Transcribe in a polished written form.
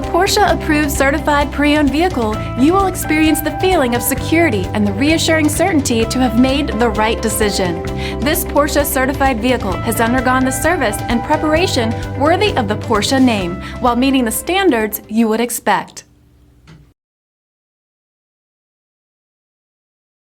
a Porsche-approved certified pre-owned vehicle, you will experience the feeling of security and the reassuring certainty to have made the right decision. This Porsche certified vehicle has undergone the service and preparation worthy of the Porsche name, while meeting the standards you would expect.